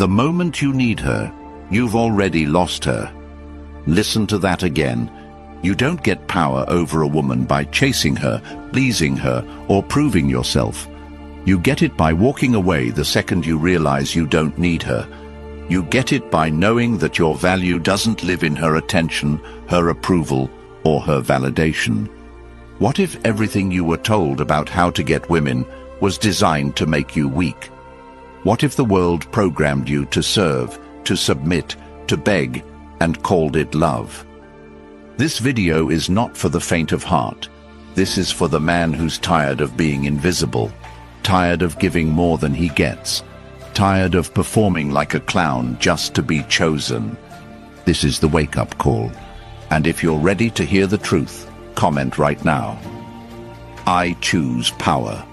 The moment you need her, you've already lost her. Listen to that again. You don't get power over a woman by chasing her, pleasing her, or proving yourself. You get it by walking away the second you realize you don't need her. You get it by knowing that your value doesn't live in her attention, her approval, or her validation. What if everything you were told about how to get women was designed to make you weak? What if the world programmed you to serve, to submit, to beg, and called it love? This video is not for the faint of heart. This is for the man who's tired of being invisible, tired of giving more than he gets, tired of performing like a clown just to be chosen. This is the wake-up call. And if you're ready to hear the truth, comment right now. I choose power.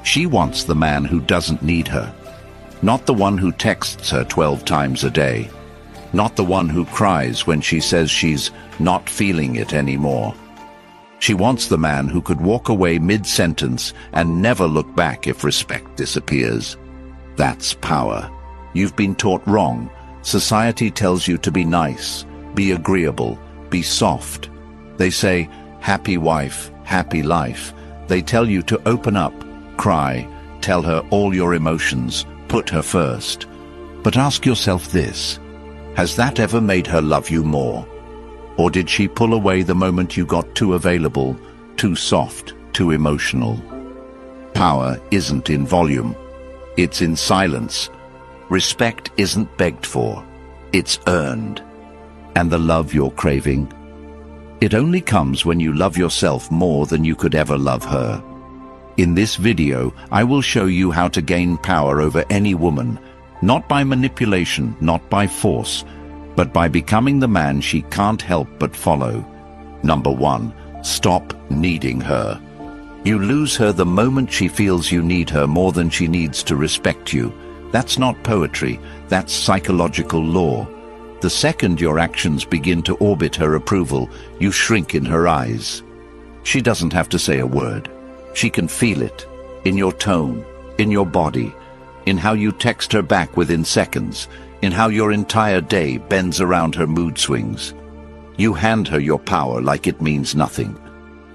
She wants the man who doesn't need her, not the one who texts her 12 times a day, not the one who cries when she says she's not feeling it anymore. She wants the man who could walk away mid-sentence and never look back if respect disappears. That's power. You've been taught wrong. Society tells you to be nice, be agreeable, be soft. They say, happy wife, happy life. They tell you to open up, cry, tell her all your emotions, put her first. But ask yourself this, has that ever made her love you more? Or did she pull away the moment you got too available, too soft, too emotional? Power isn't in volume. It's in silence. Respect isn't begged for. It's earned. And the love you're craving? It only comes when you love yourself more than you could ever love her. In this video, I will show you how to gain power over any woman, not by manipulation, not by force, but by becoming the man she can't help but follow. Number 1, stop needing her. You lose her the moment she feels you need her more than she needs to respect you. That's not poetry, that's psychological law. The second your actions begin to orbit her approval, you shrink in her eyes. She doesn't have to say a word. She can feel it, in your tone, in your body, in how you text her back within seconds, in how your entire day bends around her mood swings. You hand her your power like it means nothing.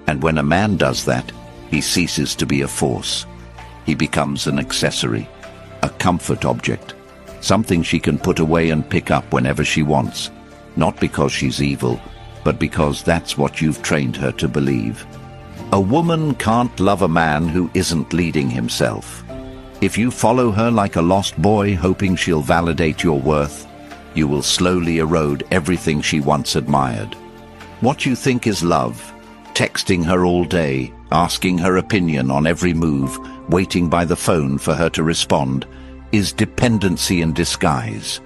And when a man does that, he ceases to be a force. He becomes an accessory, a comfort object, something she can put away and pick up whenever she wants, not because she's evil, but because that's what you've trained her to believe. A woman can't love a man who isn't leading himself. If you follow her like a lost boy hoping she'll validate your worth, you will slowly erode everything she once admired. What you think is love, texting her all day, asking her opinion on every move, waiting by the phone for her to respond, is dependency in disguise.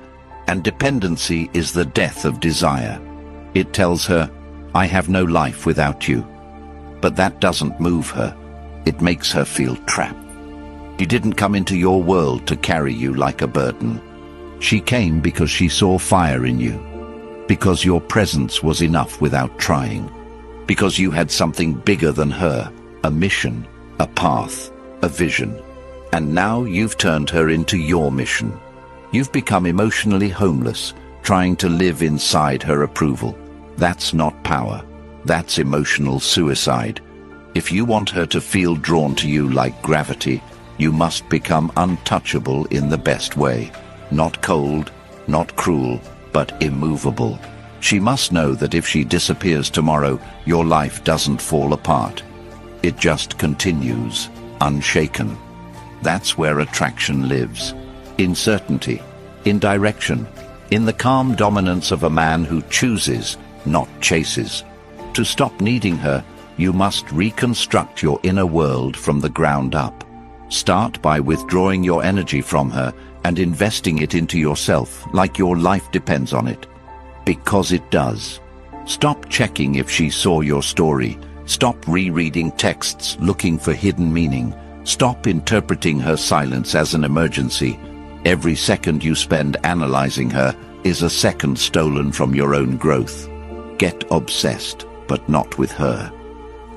And dependency is the death of desire. It tells her, I have no life without you. But that doesn't move her. It makes her feel trapped. She didn't come into your world to carry you like a burden. She came because she saw fire in you, because your presence was enough without trying, because you had something bigger than her, a mission, a path, a vision. And now you've turned her into your mission. You've become emotionally homeless, trying to live inside her approval. That's not power. That's emotional suicide. If you want her to feel drawn to you like gravity, you must become untouchable in the best way. Not cold, not cruel, but immovable. She must know that if she disappears tomorrow, your life doesn't fall apart. It just continues, unshaken. That's where attraction lives. In certainty, in direction, in the calm dominance of a man who chooses, not chases. To stop needing her, you must reconstruct your inner world from the ground up. Start by withdrawing your energy from her and investing it into yourself like your life depends on it. Because it does. Stop checking if she saw your story. Stop rereading texts looking for hidden meaning. Stop interpreting her silence as an emergency. Every second you spend analyzing her is a second stolen from your own growth. Get obsessed, but not with her.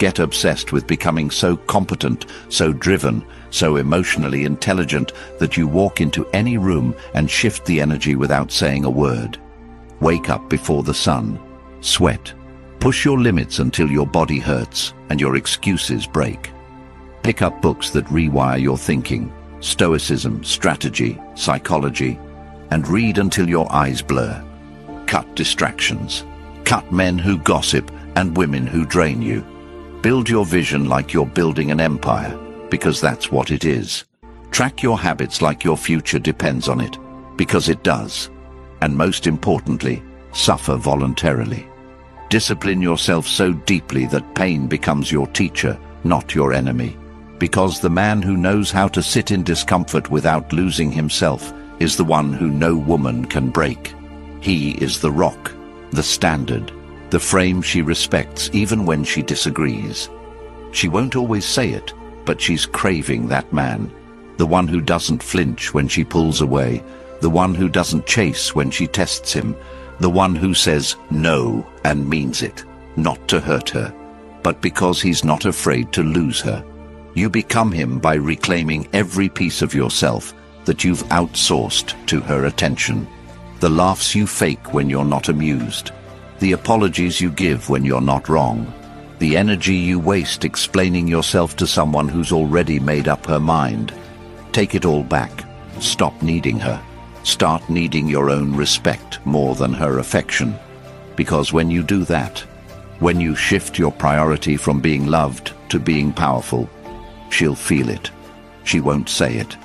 Get obsessed with becoming so competent, so driven, so emotionally intelligent that you walk into any room and shift the energy without saying a word. Wake up before the sun. Sweat. Push your limits until your body hurts and your excuses break. Pick up books that rewire your thinking, stoicism, strategy, psychology, and read until your eyes blur. Cut distractions. Cut men who gossip and women who drain you. Build your vision like you're building an empire, because that's what it is. Track your habits like your future depends on it, because it does. And most importantly, suffer voluntarily. Discipline yourself so deeply that pain becomes your teacher, not your enemy. Because the man who knows how to sit in discomfort without losing himself is the one who no woman can break. He is the rock, the standard, the frame she respects even when she disagrees. She won't always say it, but she's craving that man. The one who doesn't flinch when she pulls away, the one who doesn't chase when she tests him, the one who says no and means it, not to hurt her, but because he's not afraid to lose her. You become him by reclaiming every piece of yourself that you've outsourced to her attention. The laughs you fake when you're not amused, the apologies you give when you're not wrong, the energy you waste explaining yourself to someone who's already made up her mind. Take it all back. Stop needing her. Start needing your own respect more than her affection. Because when you do that, when you shift your priority from being loved to being powerful, she'll feel it. She won't say it,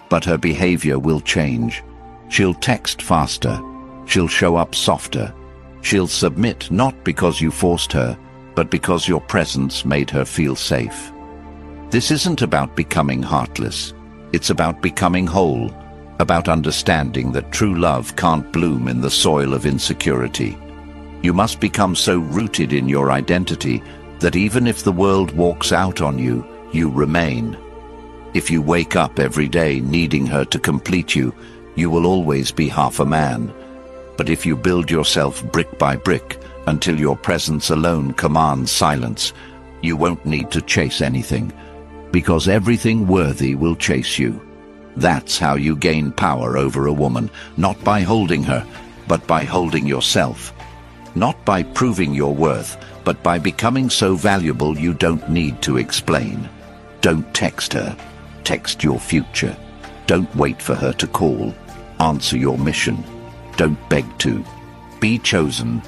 but her behavior will change. She'll text faster. She'll show up softer. She'll submit not because you forced her, but because your presence made her feel safe. This isn't about becoming heartless. It's about becoming whole, about understanding that true love can't bloom in the soil of insecurity. You must become so rooted in your identity that even if the world walks out on you, you remain. If you wake up every day needing her to complete you, you will always be half a man. But if you build yourself brick by brick until your presence alone commands silence, you won't need to chase anything, because everything worthy will chase you. That's how you gain power over a woman, not by holding her, but by holding yourself. Not by proving your worth, but by becoming so valuable you don't need to explain. Don't text her. Text your future. Don't wait for her to call. Answer your mission. Don't beg to. Be chosen.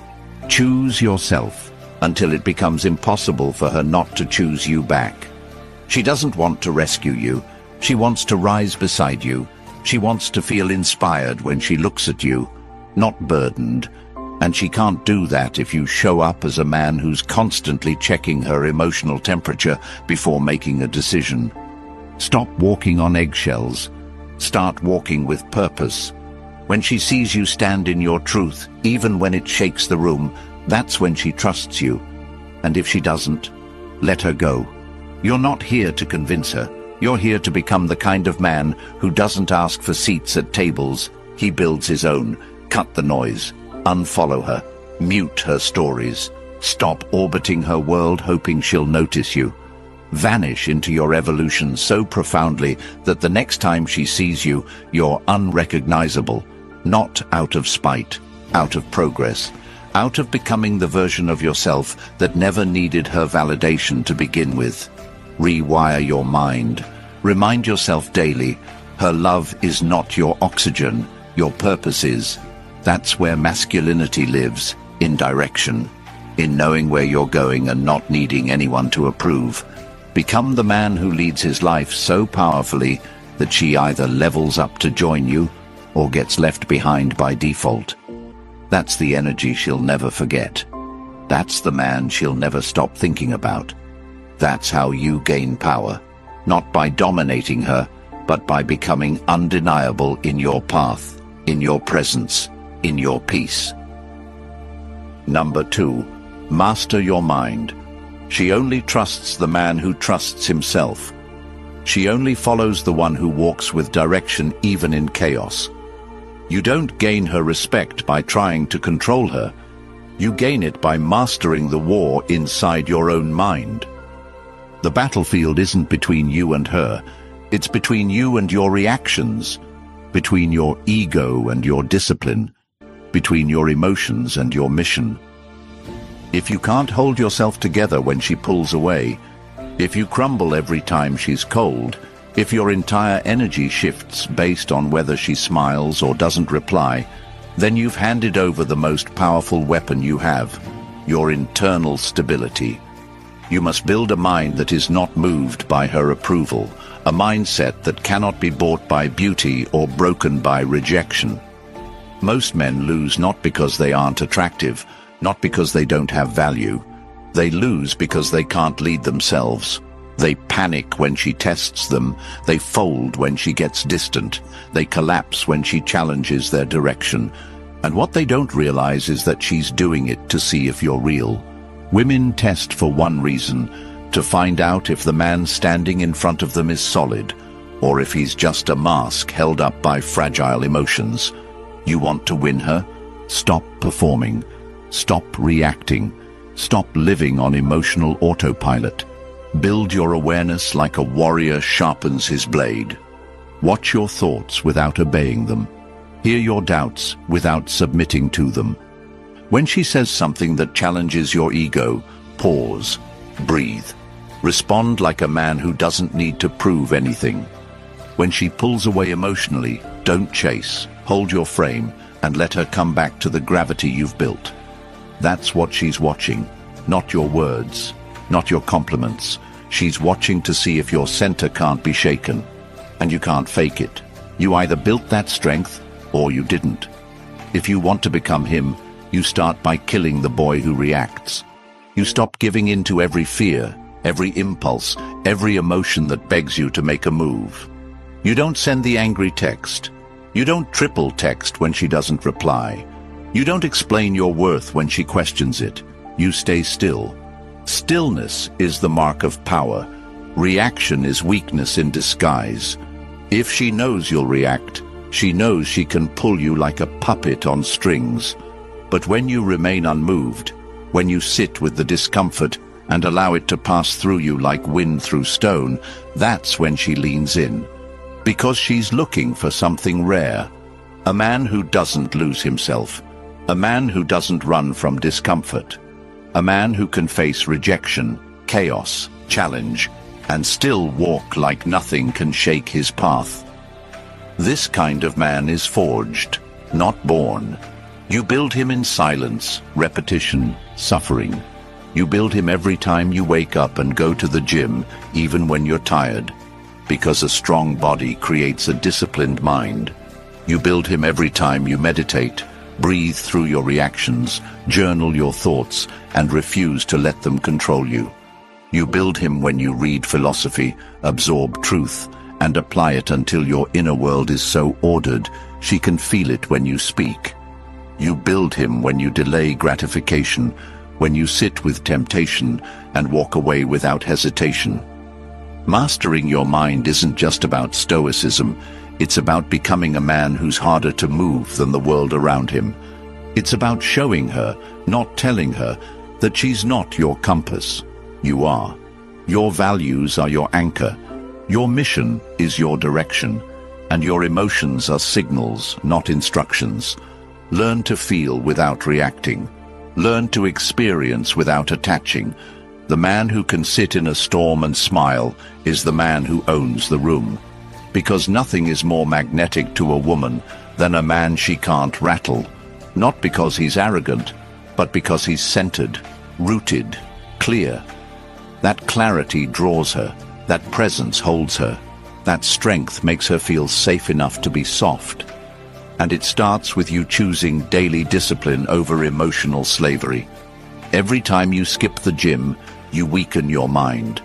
Choose yourself until it becomes impossible for her not to choose you back. She doesn't want to rescue you. She wants to rise beside you. She wants to feel inspired when she looks at you, not burdened. And she can't do that if you show up as a man who's constantly checking her emotional temperature before making a decision. Stop walking on eggshells. Start walking with purpose. When she sees you stand in your truth, even when it shakes the room, that's when she trusts you. And if she doesn't, let her go. You're not here to convince her. You're here to become the kind of man who doesn't ask for seats at tables. He builds his own. Cut the noise. Unfollow her. Mute her stories. Stop orbiting her world hoping she'll notice you. Vanish into your evolution so profoundly that the next time she sees you, you're unrecognizable. Not out of spite, out of progress, out of becoming the version of yourself that never needed her validation to begin with. Rewire your mind. Remind yourself daily, her love is not your oxygen, your purpose is. That's where masculinity lives, in direction, in knowing where you're going and not needing anyone to approve. Become the man who leads his life so powerfully that she either levels up to join you or gets left behind by default. That's the energy she'll never forget. That's the man she'll never stop thinking about. That's how you gain power, not by dominating her, but by becoming undeniable in your path, in your presence, in your peace. Number 2, master your mind. She only trusts the man who trusts himself. She only follows the one who walks with direction even in chaos. You don't gain her respect by trying to control her. You gain it by mastering the war inside your own mind. The battlefield isn't between you and her. It's between you and your reactions, between your ego and your discipline, between your emotions and your mission. If you can't hold yourself together when she pulls away, if you crumble every time she's cold, if your entire energy shifts based on whether she smiles or doesn't reply, then you've handed over the most powerful weapon you have, your internal stability. You must build a mind that is not moved by her approval, a mindset that cannot be bought by beauty or broken by rejection. Most men lose not because they aren't attractive, not because they don't have value. They lose because they can't lead themselves. They panic when she tests them. They fold when she gets distant. They collapse when she challenges their direction. And what they don't realize is that she's doing it to see if you're real. Women test for one reason, to find out if the man standing in front of them is solid, or if he's just a mask held up by fragile emotions. You want to win her? Stop performing. Stop reacting. Stop living on emotional autopilot. Build your awareness like a warrior sharpens his blade. Watch your thoughts without obeying them. Hear your doubts without submitting to them. When she says something that challenges your ego, pause, breathe. Respond like a man who doesn't need to prove anything. When she pulls away emotionally, don't chase. Hold your frame and let her come back to the gravity you've built. That's what she's watching, not your words, not your compliments. She's watching to see if your center can't be shaken. And you can't fake it. You either built that strength or you didn't. If you want to become him, you start by killing the boy who reacts. You stop giving in to every fear, every impulse, every emotion that begs you to make a move. You don't send the angry text. You don't triple text when she doesn't reply. You don't explain your worth when she questions it. You stay still. Stillness is the mark of power. Reaction is weakness in disguise. If she knows you'll react, she knows she can pull you like a puppet on strings. But when you remain unmoved, when you sit with the discomfort and allow it to pass through you like wind through stone, that's when she leans in. Because she's looking for something rare. A man who doesn't lose himself. A man who doesn't run from discomfort. A man who can face rejection, chaos, challenge, and still walk like nothing can shake his path. This kind of man is forged, not born. You build him in silence, repetition, suffering. You build him every time you wake up and go to the gym, even when you're tired. Because a strong body creates a disciplined mind. You build him every time you meditate, breathe through your reactions, journal your thoughts, and refuse to let them control you. You build him when you read philosophy, absorb truth, and apply it until your inner world is so ordered she can feel it when you speak. You build him when you delay gratification, when you sit with temptation and walk away without hesitation. Mastering your mind isn't just about stoicism, it's about becoming a man who's harder to move than the world around him. It's about showing her, not telling her, that she's not your compass. You are. Your values are your anchor. Your mission is your direction. And your emotions are signals, not instructions. Learn to feel without reacting. Learn to experience without attaching. The man who can sit in a storm and smile is the man who owns the room. Because nothing is more magnetic to a woman than a man she can't rattle. Not because he's arrogant, but because he's centered, rooted, clear. That clarity draws her. That presence holds her. That strength makes her feel safe enough to be soft. And it starts with you choosing daily discipline over emotional slavery. Every time you skip the gym, you weaken your mind.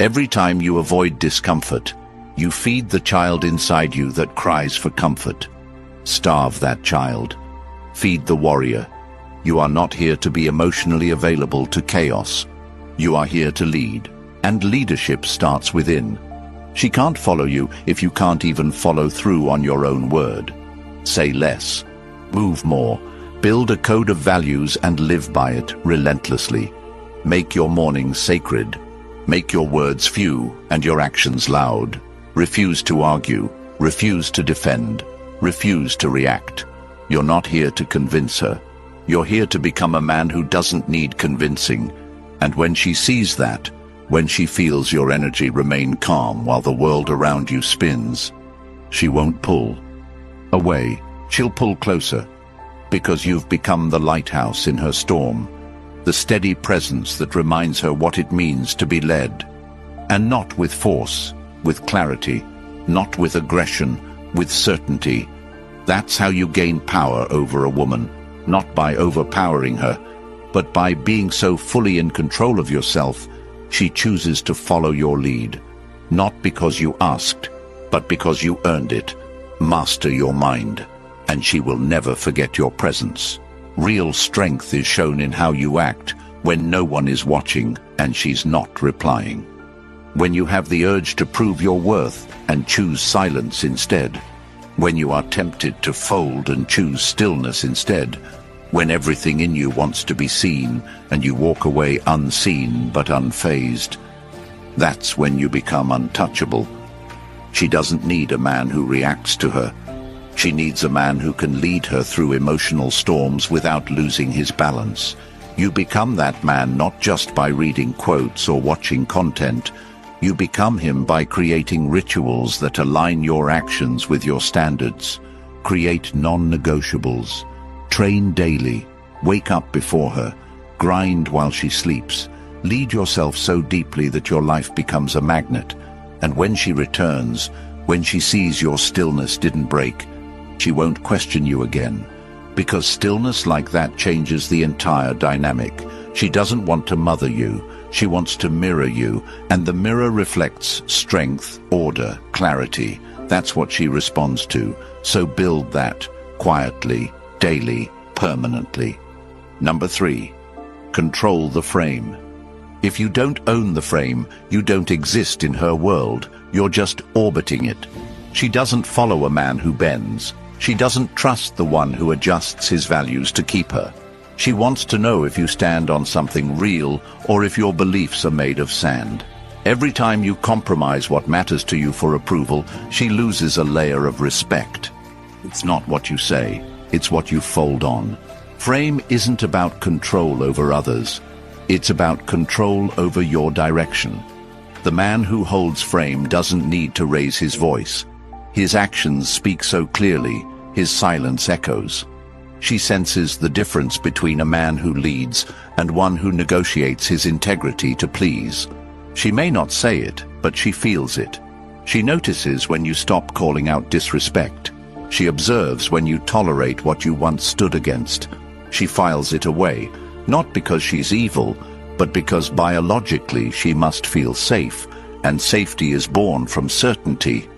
Every time you avoid discomfort, you feed the child inside you that cries for comfort. Starve that child. Feed the warrior. You are not here to be emotionally available to chaos. You are here to lead. And leadership starts within. She can't follow you if you can't even follow through on your own word. Say less. Move more. Build a code of values and live by it relentlessly. Make your mornings sacred. Make your words few and your actions loud. Refuse to argue. Refuse to defend. Refuse to react. You're not here to convince her. You're here to become a man who doesn't need convincing. And when she sees that, when she feels your energy remain calm while the world around you spins, she won't pull away. She'll pull closer, because you've become the lighthouse in her storm, the steady presence that reminds her what it means to be led. And not with force, with clarity, not with aggression, with certainty. That's how you gain power over a woman, not by overpowering her, but by being so fully in control of yourself, she chooses to follow your lead, not because you asked, but because you earned it. Master your mind, and she will never forget your presence. Real strength is shown in how you act when no one is watching and she's not replying. When you have the urge to prove your worth and choose silence instead. When you are tempted to fold and choose stillness instead. When everything in you wants to be seen and you walk away unseen but unfazed. That's when you become untouchable. She doesn't need a man who reacts to her. She needs a man who can lead her through emotional storms without losing his balance. You become that man not just by reading quotes or watching content. You become him by creating rituals that align your actions with your standards. Create non-negotiables. Train daily. Wake up before her. Grind while she sleeps. Lead yourself so deeply that your life becomes a magnet. And when she returns, when she sees your stillness didn't break, she won't question you again. Because stillness like that changes the entire dynamic. She doesn't want to mother you. She wants to mirror you, and the mirror reflects strength, order, clarity. That's what she responds to. So build that, quietly, daily, permanently. Number 3, control the frame. If you don't own the frame, you don't exist in her world. You're just orbiting it. She doesn't follow a man who bends. She doesn't trust the one who adjusts his values to keep her. She wants to know if you stand on something real or if your beliefs are made of sand. Every time you compromise what matters to you for approval, she loses a layer of respect. It's not what you say, it's what you fold on. Frame isn't about control over others. It's about control over your direction. The man who holds frame doesn't need to raise his voice. His actions speak so clearly, his silence echoes. She senses the difference between a man who leads and one who negotiates his integrity to please. She may not say it, but she feels it. She notices when you stop calling out disrespect. She observes when you tolerate what you once stood against. She files it away, not because she's evil, but because biologically she must feel safe, and safety is born from certainty.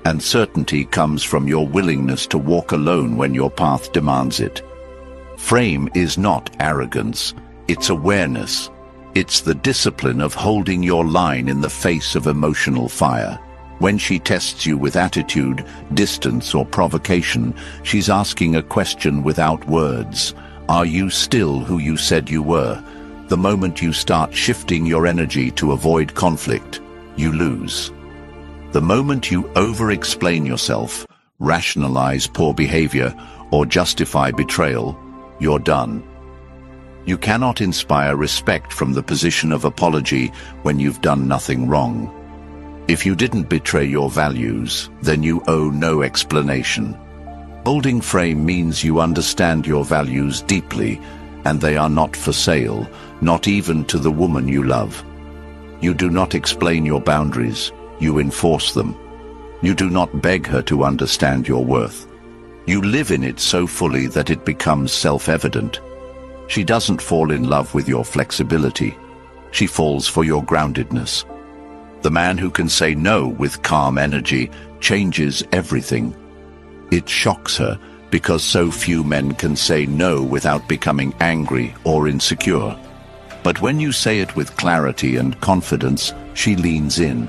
And certainty comes from your willingness to walk alone when your path demands it. Frame is not arrogance, it's awareness. It's the discipline of holding your line in the face of emotional fire. When she tests you with attitude, distance, or provocation, she's asking a question without words. Are you still who you said you were? The moment you start shifting your energy to avoid conflict, you lose. The moment you over-explain yourself, rationalize poor behavior, or justify betrayal, you're done. You cannot inspire respect from the position of apology when you've done nothing wrong. If you didn't betray your values, then you owe no explanation. Holding frame means you understand your values deeply, and they are not for sale, not even to the woman you love. You do not explain your boundaries. You enforce them. You do not beg her to understand your worth. You live in it so fully that it becomes self-evident. She doesn't fall in love with your flexibility. She falls for your groundedness. The man who can say no with calm energy changes everything. It shocks her because so few men can say no without becoming angry or insecure. But when you say it with clarity and confidence, she leans in.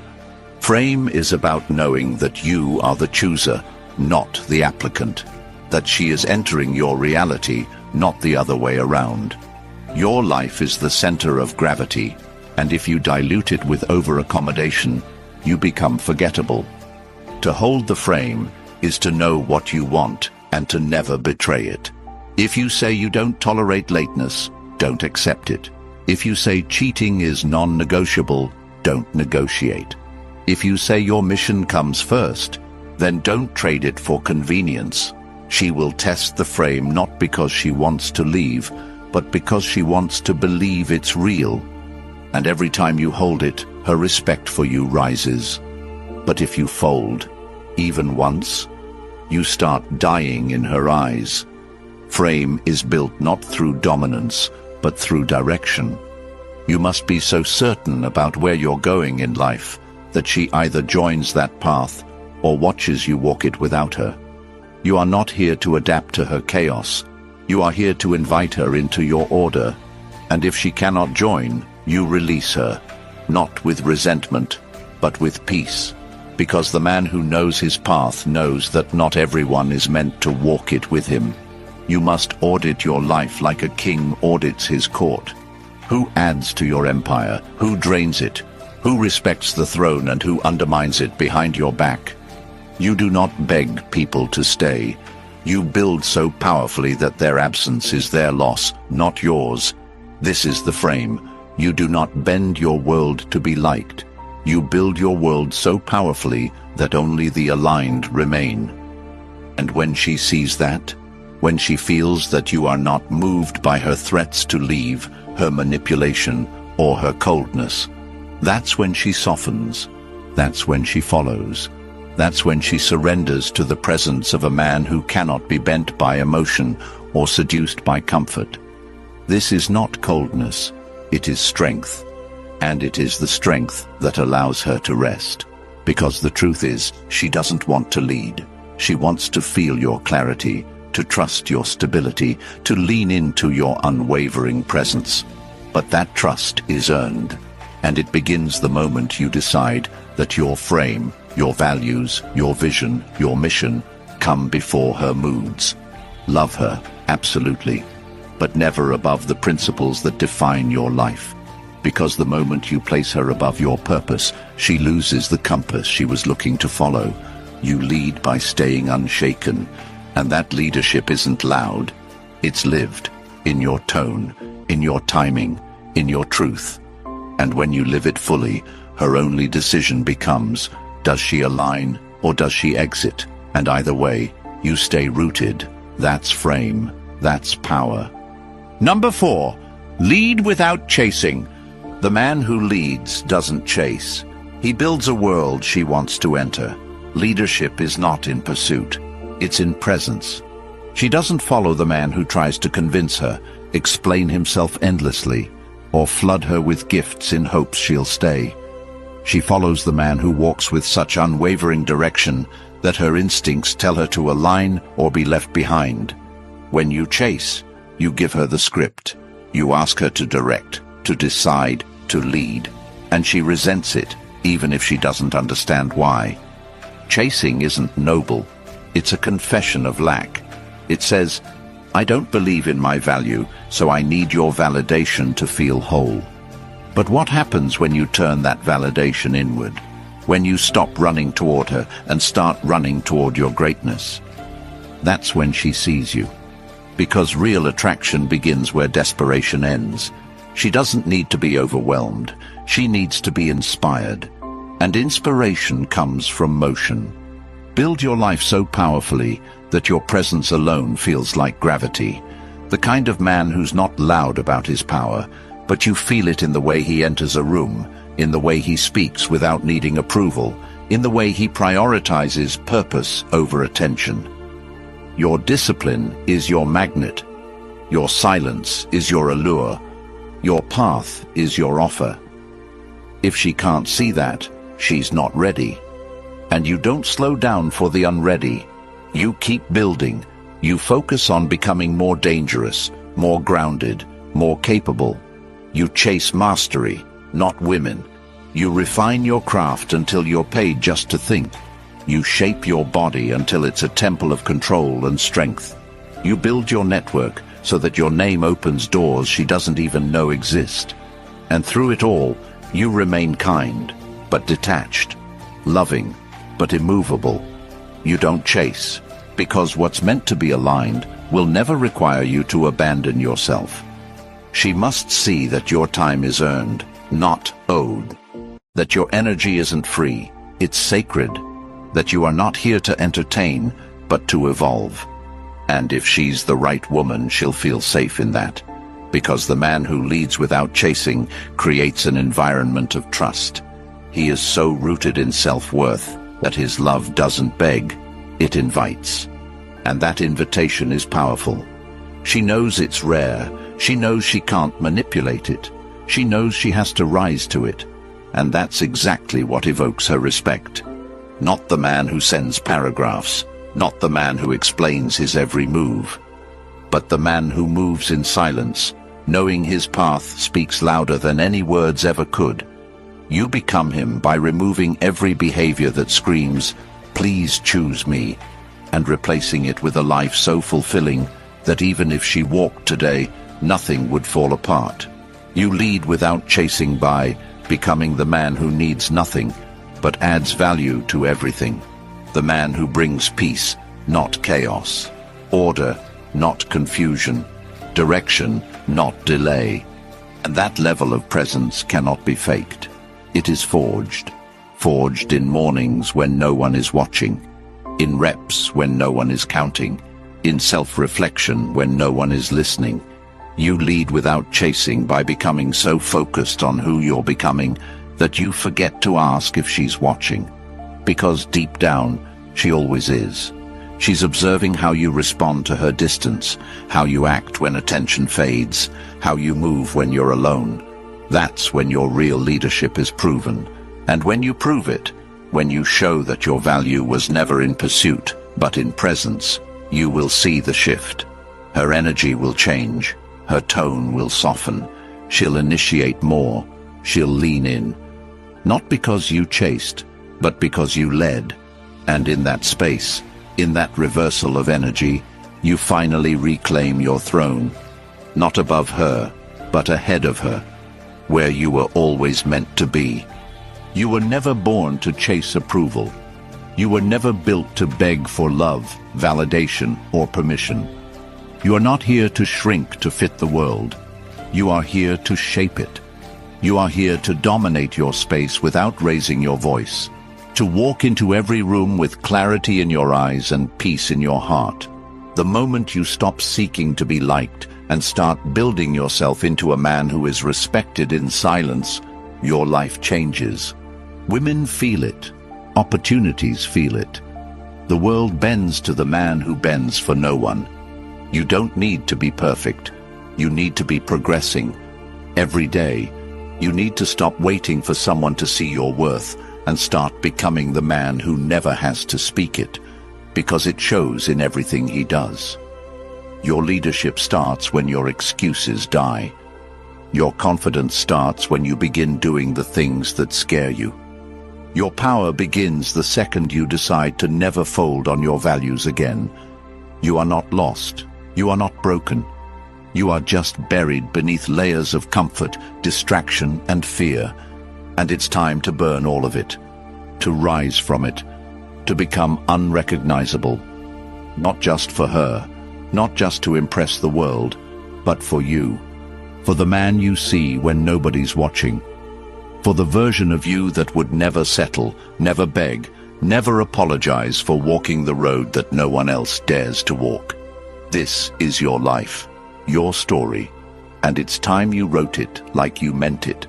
Frame is about knowing that you are the chooser, not the applicant. That she is entering your reality, not the other way around. Your life is the center of gravity. And if you dilute it with over-accommodation, you become forgettable. To hold the frame is to know what you want and to never betray it. If you say you don't tolerate lateness, don't accept it. If you say cheating is non-negotiable, don't negotiate. If you say your mission comes first, then don't trade it for convenience. She will test the frame not because she wants to leave, but because she wants to believe it's real. And every time you hold it, her respect for you rises. But if you fold, even once, you start dying in her eyes. Frame is built not through dominance, but through direction. You must be so certain about where you're going in life that she either joins that path or watches you walk it without her. You are not here to adapt to her chaos. You are here to invite her into your order. And if she cannot join, you release her, not with resentment, but with peace. Because the man who knows his path knows that not everyone is meant to walk it with him. You must audit your life like a king audits his court. Who adds to your empire? Who drains it? Who respects the throne and who undermines it behind your back? You do not beg people to stay. You build so powerfully that their absence is their loss, not yours. This is the frame. You do not bend your world to be liked. You build your world so powerfully that only the aligned remain. And when she sees that, when she feels that you are not moved by her threats to leave, her manipulation, or her coldness, that's when she softens. That's when she follows. That's when she surrenders to the presence of a man who cannot be bent by emotion or seduced by comfort. This is not coldness, it is strength. And it is the strength that allows her to rest. Because the truth is, she doesn't want to lead. She wants to feel your clarity, to trust your stability, to lean into your unwavering presence. But that trust is earned, and it begins the moment you decide that your frame, your values, your vision, your mission come before her moods. Love her, absolutely, but never above the principles that define your life. Because the moment you place her above your purpose, she loses the compass she was looking to follow. You lead by staying unshaken, and that leadership isn't loud. It's lived, in your tone, in your timing, in your truth. And when you live it fully, her only decision becomes, does she align or does she exit? And either way, you stay rooted. That's frame, that's power. Number 4, lead without chasing. The man who leads doesn't chase. He builds a world she wants to enter. Leadership is not in pursuit. It's in presence. She doesn't follow the man who tries to convince her, explain himself endlessly, or flood her with gifts in hopes she'll stay. She follows the man who walks with such unwavering direction that her instincts tell her to align or be left behind. When you chase, you give her the script. You ask her to direct, to decide, to lead, and she resents it, even if she doesn't understand why. Chasing isn't noble. It's a confession of lack. It says, I don't believe in my value, so I need your validation to feel whole. But what happens when you turn that validation inward? When you stop running toward her and start running toward your greatness? That's when she sees you. Because real attraction begins where desperation ends. She doesn't need to be overwhelmed. She needs to be inspired. And inspiration comes from motion. Build your life so powerfully that your presence alone feels like gravity. The kind of man who's not loud about his power, but you feel it in the way he enters a room, in the way he speaks without needing approval, in the way he prioritizes purpose over attention. Your discipline is your magnet. Your silence is your allure. Your path is your offer. If she can't see that, she's not ready. And you don't slow down for the unready. You keep building. You focus on becoming more dangerous, more grounded, more capable. You chase mastery, not women. You refine your craft until you're paid just to think. You shape your body until it's a temple of control and strength. You build your network so that your name opens doors she doesn't even know exist. And through it all, you remain kind, but detached, loving, but immovable. You don't chase, because what's meant to be aligned will never require you to abandon yourself. She must see that your time is earned, not owed. That your energy isn't free, it's sacred. That you are not here to entertain, but to evolve. And if she's the right woman, she'll feel safe in that. Because the man who leads without chasing creates an environment of trust. He is so rooted in self-worth that his love doesn't beg, it invites. And that invitation is powerful. She knows it's rare. She knows she can't manipulate it. She knows she has to rise to it. And that's exactly what evokes her respect. Not the man who sends paragraphs, not the man who explains his every move, but the man who moves in silence, knowing his path speaks louder than any words ever could. You become him by removing every behavior that screams, "Please choose me," and replacing it with a life so fulfilling that even if she walked today, nothing would fall apart. You lead without chasing by becoming the man who needs nothing, but adds value to everything. The man who brings peace, not chaos. Order, not confusion. Direction, not delay. And that level of presence cannot be faked. It is forged. Forged in mornings when no one is watching. In reps when no one is counting. In self-reflection when no one is listening. You lead without chasing by becoming so focused on who you're becoming that you forget to ask if she's watching. Because deep down, she always is. She's observing how you respond to her distance, how you act when attention fades, how you move when you're alone. That's when your real leadership is proven. And when you prove it, when you show that your value was never in pursuit, but in presence, you will see the shift. Her energy will change. Her tone will soften. She'll initiate more. She'll lean in. Not because you chased, but because you led. And in that space, in that reversal of energy, you finally reclaim your throne. Not above her, but ahead of her, where you were always meant to be. You were never born to chase approval. You were never built to beg for love, validation, or permission. You are not here to shrink to fit the world. You are here to shape it. You are here to dominate your space without raising your voice. To walk into every room with clarity in your eyes and peace in your heart. The moment you stop seeking to be liked and start building yourself into a man who is respected in silence, your life changes. Women feel it. Opportunities feel it. The world bends to the man who bends for no one. You don't need to be perfect. You need to be progressing. Every day, you need to stop waiting for someone to see your worth and start becoming the man who never has to speak it, because it shows in everything he does. Your leadership starts when your excuses die. Your confidence starts when you begin doing the things that scare you. Your power begins the second you decide to never fold on your values again. You are not lost. You are not broken. You are just buried beneath layers of comfort, distraction, and fear. And it's time to burn all of it, to rise from it, to become unrecognizable. Not just for her, not just to impress the world, but for you. For the man you see when nobody's watching. For the version of you that would never settle, never beg, never apologize for walking the road that no one else dares to walk. This is your life, your story, and it's time you wrote it like you meant it.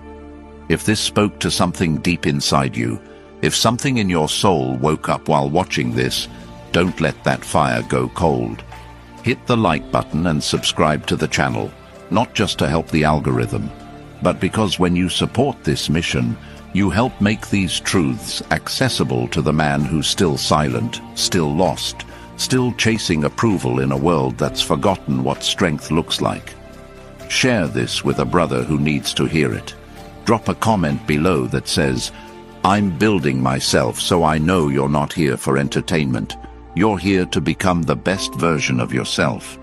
If this spoke to something deep inside you, if something in your soul woke up while watching this, don't let that fire go cold. Hit the like button and subscribe to the channel, not just to help the algorithm, but because when you support this mission, you help make these truths accessible to the man who's still silent, still lost, still chasing approval in a world that's forgotten what strength looks like. Share this with a brother who needs to hear it. Drop a comment below that says, "I'm building myself so I know you're not here for entertainment. You're here to become the best version of yourself."